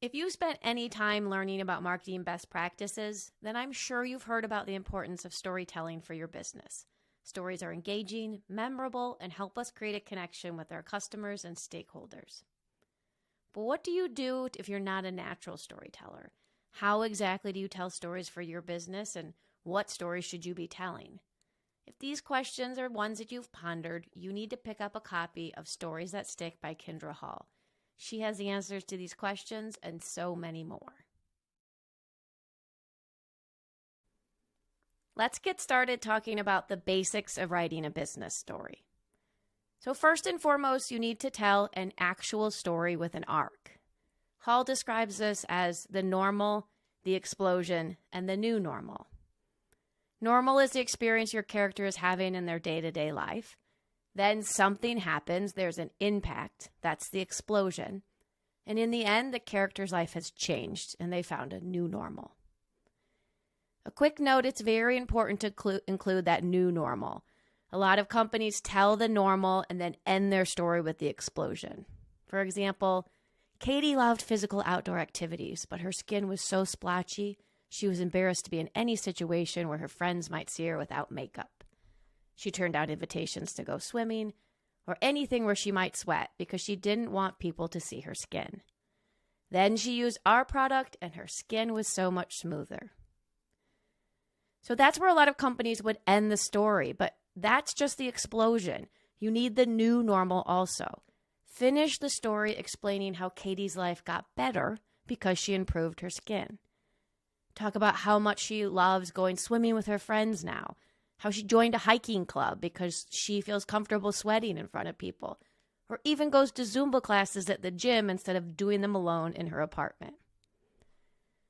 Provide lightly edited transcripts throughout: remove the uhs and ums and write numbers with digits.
If you spent any time learning about marketing best practices, then I'm sure you've heard about the importance of storytelling for your business. Stories are engaging, memorable, and help us create a connection with our customers and stakeholders. But what do you do if you're not a natural storyteller? How exactly do you tell stories for your business, and what stories should you be telling? If these questions are ones that you've pondered, you need to pick up a copy of Stories That Stick by Kindra Hall. She has the answers to these questions and so many more. Let's get started talking about the basics of writing a business story. So first and foremost, you need to tell an actual story with an arc. Hall describes this as the normal, the explosion, and the new normal. Normal is the experience your character is having in their day-to-day life. Then something happens, there's an impact, that's the explosion. And in the end, the character's life has changed and they found a new normal. A quick note, it's very important to include that new normal. A lot of companies tell the normal and then end their story with the explosion. For example, Katie loved physical outdoor activities, but her skin was so splotchy, she was embarrassed to be in any situation where her friends might see her without makeup. She turned down invitations to go swimming or anything where she might sweat because she didn't want people to see her skin. Then she used our product and her skin was so much smoother. So that's where a lot of companies would end the story, but that's just the explosion. You need the new normal also. Finish the story explaining how Katie's life got better because she improved her skin. Talk about how much she loves going swimming with her friends now, how she joined a hiking club because she feels comfortable sweating in front of people, or even goes to Zumba classes at the gym instead of doing them alone in her apartment.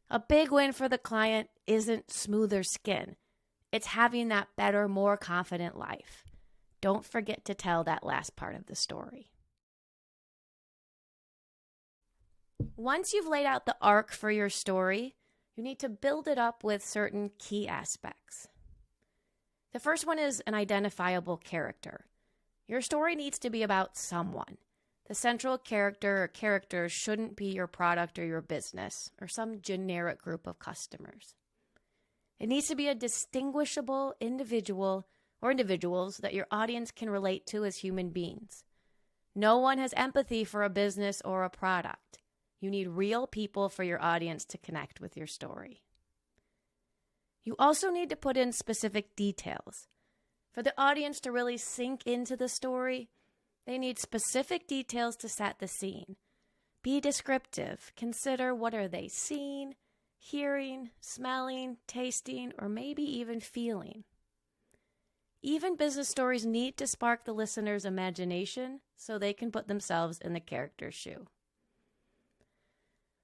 A big win for the client isn't smoother skin. It's having that better, more confident life. Don't forget to tell that last part of the story. Once you've laid out the arc for your story, you need to build it up with certain key aspects. The first one is an identifiable character. Your story needs to be about someone. The central character or characters shouldn't be your product or your business or some generic group of customers. It needs to be a distinguishable individual or individuals that your audience can relate to as human beings. No one has empathy for a business or a product. You need real people for your audience to connect with your story. You also need to put in specific details. For the audience to really sink into the story, they need specific details to set the scene. Be descriptive. Consider what are they seeing, hearing, smelling, tasting, or maybe even feeling. Even business stories need to spark the listener's imagination so they can put themselves in the character's shoe.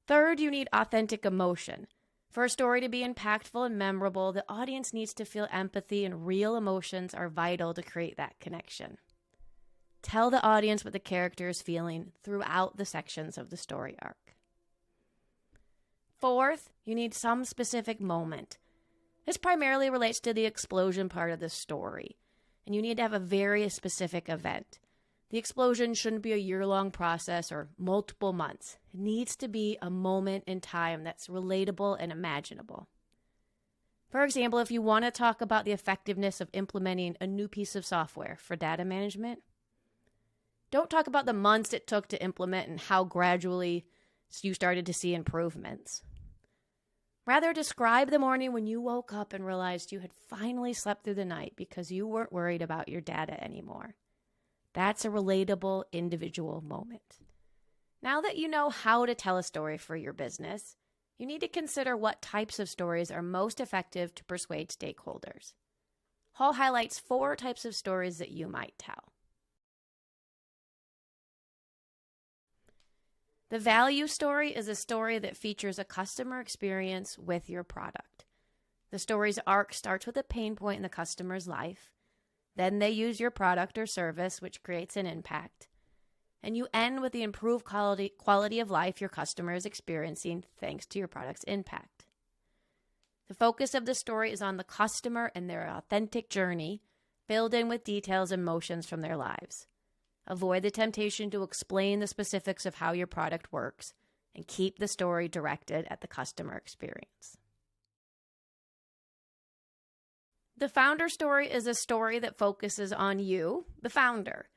Third, you need authentic emotion. For a story to be impactful and memorable, the audience needs to feel empathy, and real emotions are vital to create that connection. Tell the audience what the character is feeling throughout the sections of the story arc. Fourth, you need some specific moment. This primarily relates to the explosion part of the story, and you need to have a very specific event. The explosion shouldn't be a year-long process or multiple months. It needs to be a moment in time that's relatable and imaginable. For example, if you want to talk about the effectiveness of implementing a new piece of software for data management, don't talk about the months it took to implement and how gradually you started to see improvements. Rather, describe the morning when you woke up and realized you had finally slept through the night because you weren't worried about your data anymore. That's a relatable individual moment. Now that you know how to tell a story for your business, you need to consider what types of stories are most effective to persuade stakeholders. Hall highlights 4 types of stories that you might tell. The value story is a story that features a customer experience with your product. The story's arc starts with a pain point in the customer's life. Then they use your product or service, which creates an impact. And you end with the improved quality of life your customer is experiencing thanks to your product's impact. The focus of the story is on the customer and their authentic journey, filled in with details and emotions from their lives. Avoid the temptation to explain the specifics of how your product works. and keep the story directed at the customer experience. The founder story is a story that focuses on you, the founder.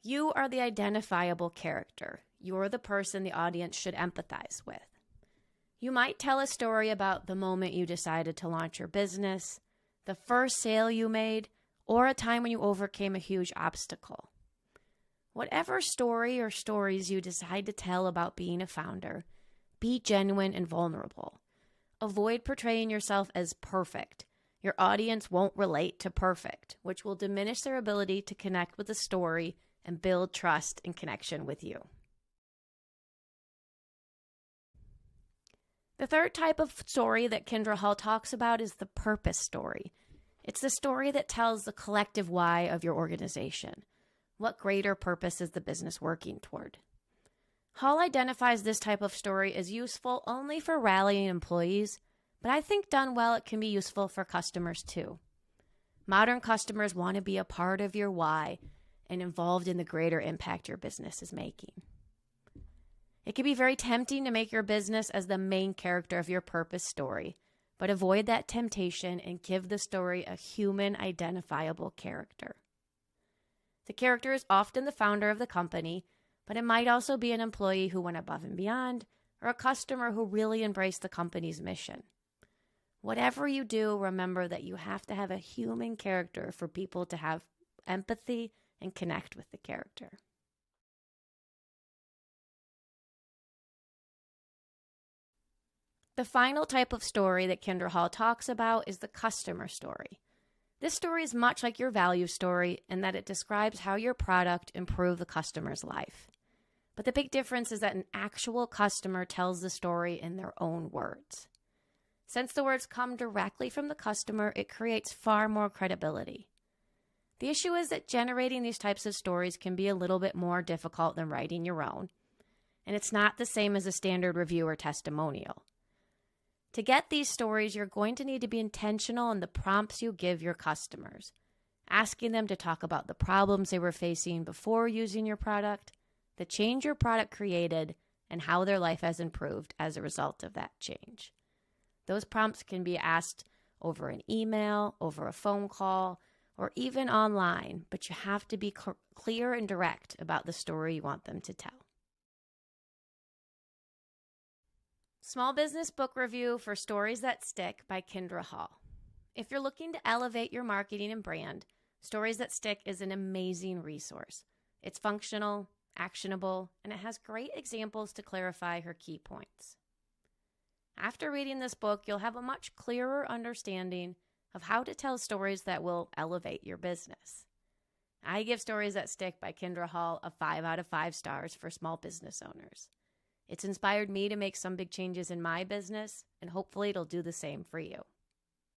You are the identifiable character. You're the person the audience should empathize with. You might tell a story about the moment you decided to launch your business, the first sale you made, or a time when you overcame a huge obstacle. Whatever story or stories you decide to tell about being a founder, be genuine and vulnerable. Avoid portraying yourself as perfect. Your audience won't relate to perfect, which will diminish their ability to connect with the story and build trust and connection with you. The third type of story that Kindra Hall talks about is the purpose story. It's the story that tells the collective why of your organization. What greater purpose is the business working toward? Hall identifies this type of story as useful only for rallying employees, but I think done well, it can be useful for customers too. Modern customers want to be a part of your why and involved in the greater impact your business is making. It can be very tempting to make your business as the main character of your purpose story, but avoid that temptation and give the story a human identifiable character. The character is often the founder of the company, but it might also be an employee who went above and beyond, or a customer who really embraced the company's mission. Whatever you do, remember that you have to have a human character for people to have empathy and connect with the character. The final type of story that Kindra Hall talks about is the customer story. This story is much like your value story in that it describes how your product improved the customer's life. But the big difference is that an actual customer tells the story in their own words. Since the words come directly from the customer, it creates far more credibility. The issue is that generating these types of stories can be a little bit more difficult than writing your own, and it's not the same as a standard review or testimonial. To get these stories, you're going to need to be intentional in the prompts you give your customers, asking them to talk about the problems they were facing before using your product, the change your product created, and how their life has improved as a result of that change. Those prompts can be asked over an email, over a phone call, or even online, but you have to be clear and direct about the story you want them to tell. Small Business Book Review for Stories That Stick by Kindra Hall. If you're looking to elevate your marketing and brand, Stories That Stick is an amazing resource. It's functional, actionable, and it has great examples to clarify her key points. After reading this book, you'll have a much clearer understanding of how to tell stories that will elevate your business. I give Stories That Stick by Kindra Hall a 5 out of 5 stars for small business owners. It's inspired me to make some big changes in my business, and hopefully it'll do the same for you.